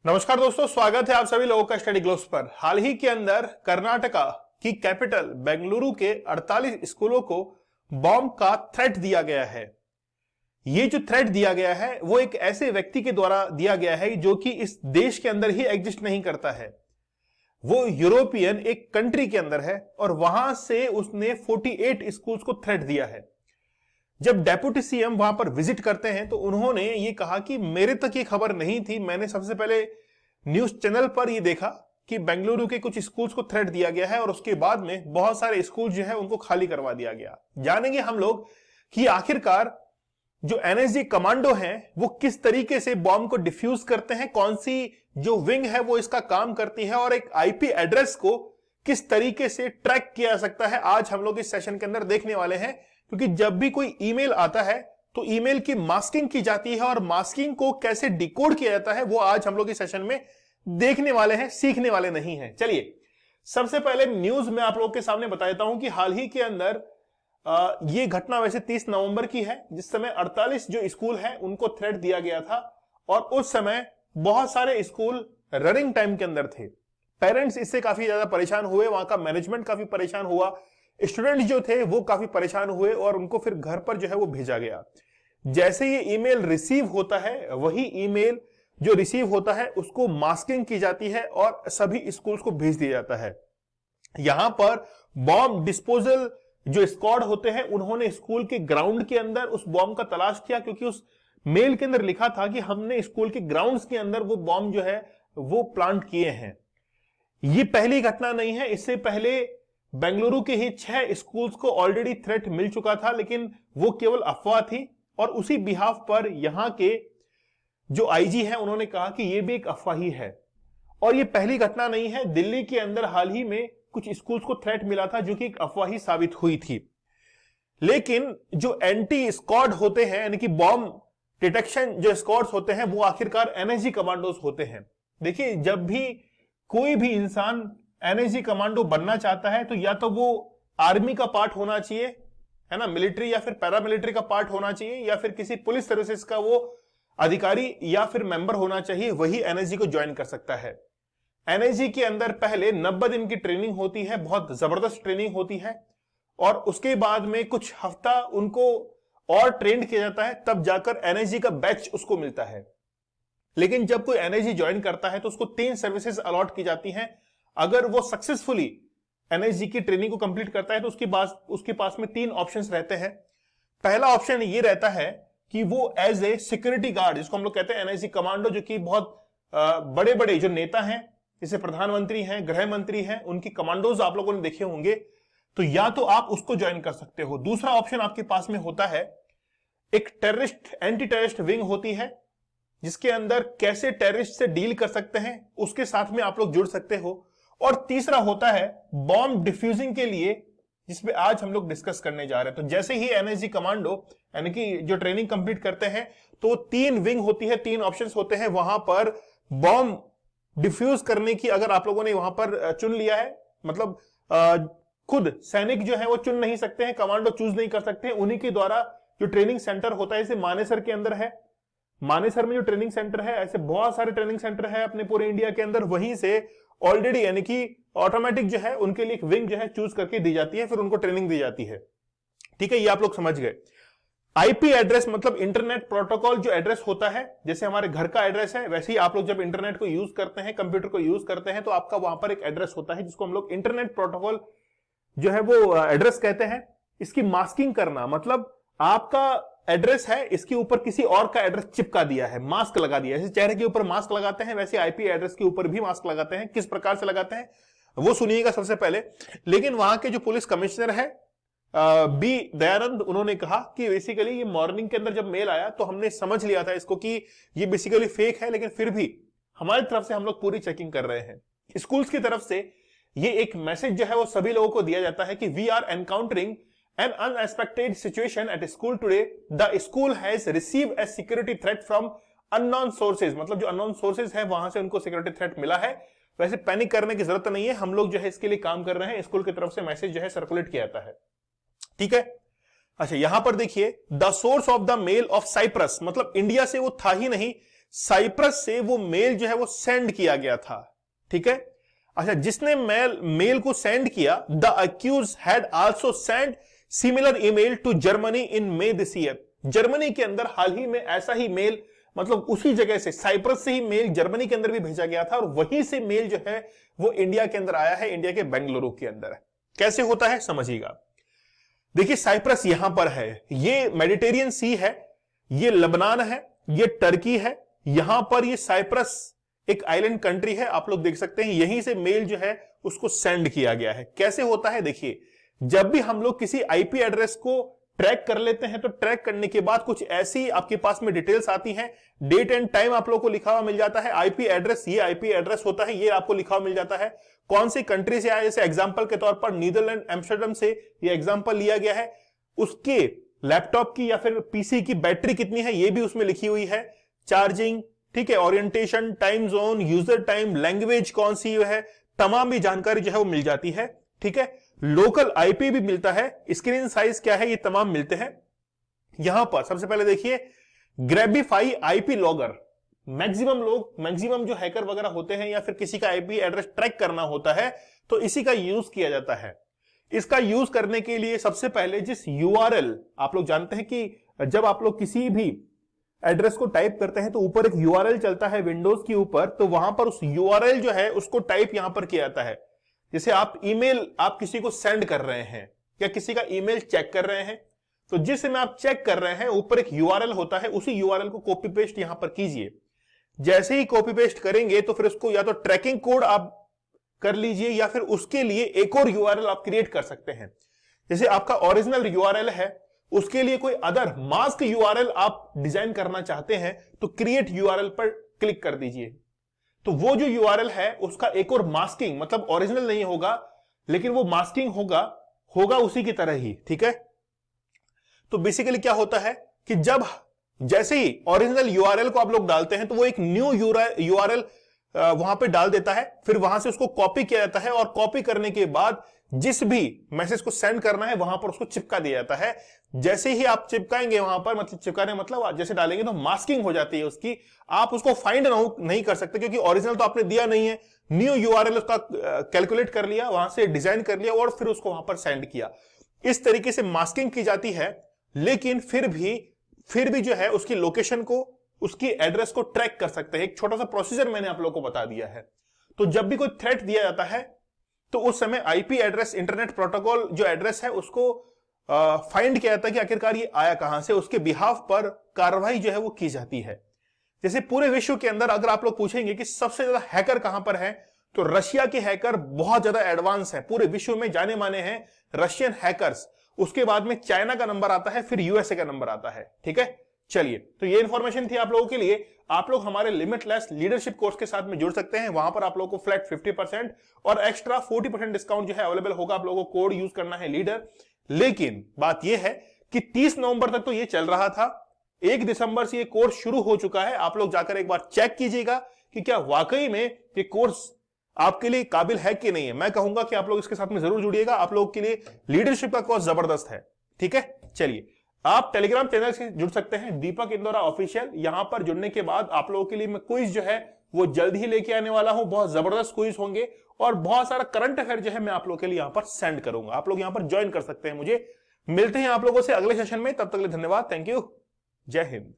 नमस्कार दोस्तों, स्वागत है आप सभी लोगों का स्टडी ग्लोब्स पर। हाल ही के अंदर कर्नाटका की कैपिटल बेंगलुरु के 48 स्कूलों को बॉम्ब का थ्रेट दिया गया है। ये जो थ्रेट दिया गया है वो एक ऐसे व्यक्ति के द्वारा दिया गया है जो कि इस देश के अंदर ही एग्जिस्ट नहीं करता है। वो यूरोपियन एक कंट्री के अंदर है और वहां से उसने 48 स्कूल्स को थ्रेट दिया है। जब डेप्यूटी सीएम वहां पर विजिट करते हैं तो उन्होंने ये कहा कि मेरे तक ये खबर नहीं थी, मैंने सबसे पहले न्यूज चैनल पर ये देखा कि बेंगलुरु के कुछ स्कूल्स को थ्रेट दिया गया है और उसके बाद में बहुत सारे स्कूल जो है उनको खाली करवा दिया गया। जानेंगे हम लोग कि आखिरकार जो एनएसजी कमांडो हैं वो किस तरीके से बॉम्ब को डिफ्यूज करते हैं, कौन सी जो विंग है वो इसका काम करती है और एक आईपी एड्रेस को किस तरीके से ट्रैक किया जा सकता है, आज हम लोग इस सेशन के अंदर देखने वाले हैं। क्योंकि जब भी कोई ईमेल आता है तो ईमेल की मास्किंग की जाती है और मास्किंग को कैसे डिकोड किया जाता है वो आज हम लोग इस सेशन में देखने वाले हैं, सीखने वाले नहीं हैं। चलिए सबसे पहले न्यूज में आप लोगों के सामने बता देता हूं कि हाल ही के अंदर ये घटना वैसे 30 नवंबर की है, जिस समय 48 जो स्कूल हैं उनको थ्रेट दिया गया था और उस समय बहुत सारे स्कूल रनिंग टाइम के अंदर थे। पेरेंट्स इससे काफी ज्यादा परेशान हुए, वहां का मैनेजमेंट काफी परेशान हुआ, स्टूडेंट जो थे वो काफी परेशान हुए और उनको फिर घर पर जो है वो भेजा गया। जैसे ये ईमेल रिसीव होता है वही ईमेल जो रिसीव होता है उसको मास्किंग की जाती है और सभी स्कूल्स को भेज दिया जाता है। यहां पर बॉम्ब डिस्पोजल जो स्क्वाड होते हैं उन्होंने स्कूल के ग्राउंड के अंदर उस बॉम्ब का तलाश किया, क्योंकि उस मेल के अंदर लिखा था कि हमने स्कूल के ग्राउंड्स के अंदर वो बॉम्ब जो है वो प्लांट किए हैं। ये पहली घटना नहीं है, इससे पहले बेंगलुरु के ही 6 स्कूल्स को ऑलरेडी थ्रेट मिल चुका था, लेकिन वो केवल अफवाह थी और उसी बिहाफ पर यहां के जो आईजी हैं उन्होंने कहा कि ये भी एक अफवाह ही है। और ये पहली घटना नहीं है, दिल्ली के अंदर हाल ही में कुछ स्कूल्स को थ्रेट मिला था जो कि एक अफवाह ही साबित हुई थी। लेकिन जो एंटी स्क्वाड होते हैं यानी कि बॉम्ब डिटेक्शन जो स्क्वाड्स होते हैं वो आखिरकार एनएसजी कमांडोज होते हैं। देखिए जब भी कोई भी इंसान एनएसजी कमांडो बनना चाहता है तो या तो वो आर्मी का पार्ट होना चाहिए, है ना, मिलिट्री या फिर पैरामिलिट्री का पार्ट होना चाहिए, या फिर किसी पुलिस सर्विसेज का वो अधिकारी या फिर मेंबर होना चाहिए, वही एनएसजी को ज्वाइन कर सकता है। एनएसजी के अंदर पहले 90 दिन की ट्रेनिंग होती है, बहुत जबरदस्त ट्रेनिंग होती है और उसके बाद में कुछ हफ्ता उनको और ट्रेंड किया जाता है, तब जाकर एनएसजी का बैच उसको मिलता है। लेकिन जब कोई एनएसजी ज्वाइन करता है तो उसको 3 सर्विसेज अलॉट की जाती हैं। अगर वो सक्सेसफुली एनएसजी की ट्रेनिंग को कंप्लीट करता है तो उसके पास में 3 ऑप्शंस रहते हैं। पहला ऑप्शन ये रहता है कि वो एज ए सिक्योरिटी गार्ड, जिसको हम लोग कहते हैं एनएसजी कमांडो, जो कि बहुत बड़े बड़े जो नेता हैं जैसे प्रधानमंत्री हैं, गृह मंत्री हैं, उनकी कमांडोज आप लोगों ने देखे होंगे, तो या तो आप उसको ज्वाइन कर सकते हो। दूसरा ऑप्शन आपके पास में होता है एक टेररिस्ट एंटी टेररिस्ट विंग होती है, जिसके अंदर कैसे टेररिस्ट से डील कर सकते हैं उसके साथ में आप लोग जुड़ सकते हो। और तीसरा होता है बॉम्ब डिफ्यूजिंग के लिए, जिसमें आज हम लोग डिस्कस करने जा रहे हैं। तो जैसे ही एनएसजी कमांडो यानी कि जो ट्रेनिंग कंप्लीट करते हैं तो 3 विंग होती है, 3 ऑप्शंस होते हैं वहां पर बॉम्ब डिफ्यूज करने की। अगर आप लोगों ने वहां पर चुन लिया है, मतलब खुद सैनिक जो है वो चुन नहीं सकते हैं, कमांडो चूज नहीं कर सकते हैं, उन्हीं के द्वारा जो ट्रेनिंग सेंटर होता है, जैसे मानेसर के अंदर है, मानेसर में जो ट्रेनिंग सेंटर है, ऐसे बहुत सारे ट्रेनिंग सेंटर है अपने पूरे इंडिया के अंदर, वहीं से ऑलरेडी यानी कि ऑटोमेटिक जो है उनके लिए एक विंग जो है चूज करके दी जाती है, फिर उनको ट्रेनिंग दी जाती है। ठीक है, ये आप लोग समझ गए। आईपी एड्रेस मतलब इंटरनेट प्रोटोकॉल जो एड्रेस होता है, जैसे हमारे घर का एड्रेस है, वैसे ही आप लोग जब इंटरनेट को यूज करते हैं, कंप्यूटर को यूज करते हैं, तो आपका वहां पर एक एड्रेस होता है जिसको हम लोग इंटरनेट प्रोटोकॉल जो है वो एड्रेस कहते हैं। इसकी मास्किंग करना मतलब आपका एड्रेस है, इसके ऊपर किसी और का एड्रेस चिपका दिया है, मास्क लगा दिया है। जैसे चेहरे के ऊपर मास्क लगाते हैं वैसे आईपी एड्रेस के ऊपर भी मास्क लगाते हैं। किस प्रकार से लगाते हैं वो सुनिएगा सबसे पहले। लेकिन वहां के जो पुलिस कमिश्नर है बी दयानंद, उन्होंने कहा कि बेसिकली ये मॉर्निंग के अंदर जब मेल आया तो हमने समझ लिया था इसको कि ये बेसिकली फेक है, लेकिन फिर भी हमारी तरफ से हम लोग पूरी चेकिंग कर रहे हैं। स्कूल्स की तरफ से ये एक मैसेज जो है वो सभी लोगों को दिया जाता है कि we are encountering an unexpected situation at school today. The school has received a security threat from unknown sources. मतलब जो unknown sources है वहां से उनको security threat मिला है। वैसे पैनिक करने की जरूरत नहीं है, हम लोग जो है इसके लिए काम कर रहे हैं। स्कूल की तरफ से मैसेज जो है सर्कुलेट किया जाता है। ठीक है, अच्छा यहां पर देखिए the source of the mail of Cyprus, मतलब इंडिया से वो था ही नहीं, साइप्रस से वो मेल जो है वो सेंड किया गया था, ठीक है। अच्छा, जिसने मेल को सेंड किया, the accused had also send similar email to Germany in May this year. Germany के अंदर हाल ही में ऐसा ही मेल, मतलब उसी जगह से, साइप्रस से ही मेल जर्मनी के अंदर भी भेजा गया था और वहीं से मेल जो है वो इंडिया के अंदर आया है, इंडिया के बेंगलुरु के अंदर। कैसे होता है समझिएगा। देखिए, साइप्रस यहां पर है, ये मेडिटेरियन सी है, ये लबनान है, ये टर्की है, यहां पर ये साइप्रस एक आइलैंड कंट्री है, आप लोग देख सकते हैं। यहीं से मेल जो है उसको सेंड किया गया है। कैसे होता है देखिए, जब भी हम लोग किसी आईपी एड्रेस को ट्रैक कर लेते हैं तो ट्रैक करने के बाद कुछ ऐसी आपके पास में डिटेल्स आती हैं, डेट एंड टाइम आप लोगों को लिखा हुआ मिल जाता है, आईपी एड्रेस, ये आईपी एड्रेस होता है, ये आपको लिखा हुआ मिल जाता है, कौन सी कंट्री से आया, जैसे एग्जांपल के तौर पर नीदरलैंड एम्स्टर्डम से ये एग्जांपल लिया गया है, उसके लैपटॉप की या फिर पीसी की बैटरी कितनी है ये भी उसमें लिखी हुई है, चार्जिंग, ठीक है, orientation, time zone, user time, language कौन सी है, तमाम भी जानकारी जो है वो मिल जाती है, ठीक है। लोकल आईपी भी मिलता है, स्क्रीन साइज क्या है, ये तमाम मिलते हैं। यहां पर सबसे पहले देखिए, ग्रेबिफाई आईपी लॉगर। मैक्सिमम जो हैकर वगैरह होते हैं या फिर किसी का आईपी एड्रेस ट्रैक करना होता है तो इसी का यूज किया जाता है। इसका यूज करने के लिए सबसे पहले जिस यूआरएल, आप लोग जानते हैं कि जब आप लोग किसी भी एड्रेस को टाइप करते हैं तो ऊपर एक यूआरएल चलता है विंडोज के ऊपर, तो वहां पर उस यूआरएल जो है उसको टाइप यहां पर किया जाता है। जैसे आप ईमेल आप किसी को सेंड कर रहे हैं या किसी का ईमेल चेक कर रहे हैं, तो जिस समय आप चेक कर रहे हैं ऊपर एक यूआरएल होता है, उसी यूआरएल को कॉपी पेस्ट यहां पर कीजिए। जैसे ही कॉपी पेस्ट करेंगे तो फिर उसको या तो ट्रैकिंग कोड आप कर लीजिए या फिर उसके लिए एक और यूआरएल आप क्रिएट कर सकते हैं। जैसे आपका ओरिजिनल यूआरएल है, उसके लिए कोई अदर मास्क यूआरएल आप डिजाइन करना चाहते हैं तो क्रिएट यूआरएल पर क्लिक कर दीजिए। तो वो जो यूआरएल है उसका एक और मास्किंग, मतलब ओरिजिनल नहीं होगा लेकिन वो मास्किंग होगा उसी की तरह ही, ठीक है। तो बेसिकली क्या होता है कि जब जैसे ही ओरिजिनल यूआरएल को आप लोग डालते हैं तो वो एक न्यू यूआरएल वहां पे डाल देता है, फिर वहां से उसको कॉपी किया जाता है और कॉपी करने के बाद जिस भी मैसेज को सेंड करना है वहां पर उसको चिपका दिया जाता है। जैसे ही आप चिपकाएंगे वहां पर, मतलब चिपकाने मतलब जैसे डालेंगे तो मास्किंग हो जाती है उसकी, आप उसको फाइंड नहीं कर सकते क्योंकि ओरिजिनल तो आपने दिया नहीं है। न्यू यूआरएल उसका कैलकुलेट कर लिया, वहां से डिजाइन कर लिया और फिर उसको वहां पर सेंड किया। इस तरीके से मास्किंग की जाती है, लेकिन फिर भी जो है उसकी लोकेशन को, उसकी एड्रेस को ट्रैक कर सकते हैं। एक छोटा सा प्रोसीजर मैंने आप लोगों को बता दिया है। तो जब भी कोई थ्रेट दिया जाता है तो उस समय आईपी एड्रेस, इंटरनेट प्रोटोकॉल जो एड्रेस है उसको फाइंड किया जाता है कि आखिरकार ये आया कहां से, उसके बिहाफ पर कार्रवाई जो है वो की जाती है। जैसे पूरे विश्व के अंदर अगर आप लोग पूछेंगे कि सबसे ज्यादा हैकर कहां पर है, तो रशिया के हैकर बहुत ज्यादा एडवांस है, पूरे विश्व में जाने माने हैं रशियन हैकर्स। उसके बाद में चाइना का नंबर आता है, फिर यूएसए का नंबर आता है, ठीक है। चलिए, तो ये इंफॉर्मेशन थी आप लोगों के लिए। आप लोग हमारे लिमिटलेस लीडरशिप कोर्स के साथ में जुड़ सकते हैं, वहां पर आप लोगों को फ्लैट 50% और एक्स्ट्रा 40% डिस्काउंट जो है अवेलेबल होगा। आप लोगों को कोड यूज करना है लीडर। लेकिन बात यह है कि 30 नवंबर तक तो ये चल रहा था, 1 दिसंबर से ये कोर्स शुरू हो चुका है। आप लोग जाकर एक बार चेक कीजिएगा कि क्या वाकई में ये कोर्स आपके लिए काबिल है कि नहीं है। मैं कहूंगा कि आप लोग इसके साथ में जरूर जुड़िएगा, आप लोगों के लिए लीडरशिप का कोर्स जबरदस्त है, ठीक है। चलिए, आप टेलीग्राम चैनल से जुड़ सकते हैं, दीपक इंदौरा ऑफिशियल। यहां पर जुड़ने के बाद आप लोगों के लिए मैं क्विज जो है वो जल्द ही लेके आने वाला हूं, बहुत जबरदस्त क्विज होंगे और बहुत सारा करंट अफेयर जो है मैं आप लोगों के लिए यहां पर सेंड करूंगा। आप लोग यहां पर ज्वाइन कर सकते हैं मुझे। मिलते हैं आप लोगों से अगले सेशन में, तब तक के लिए धन्यवाद, थैंक यू, जय हिंद।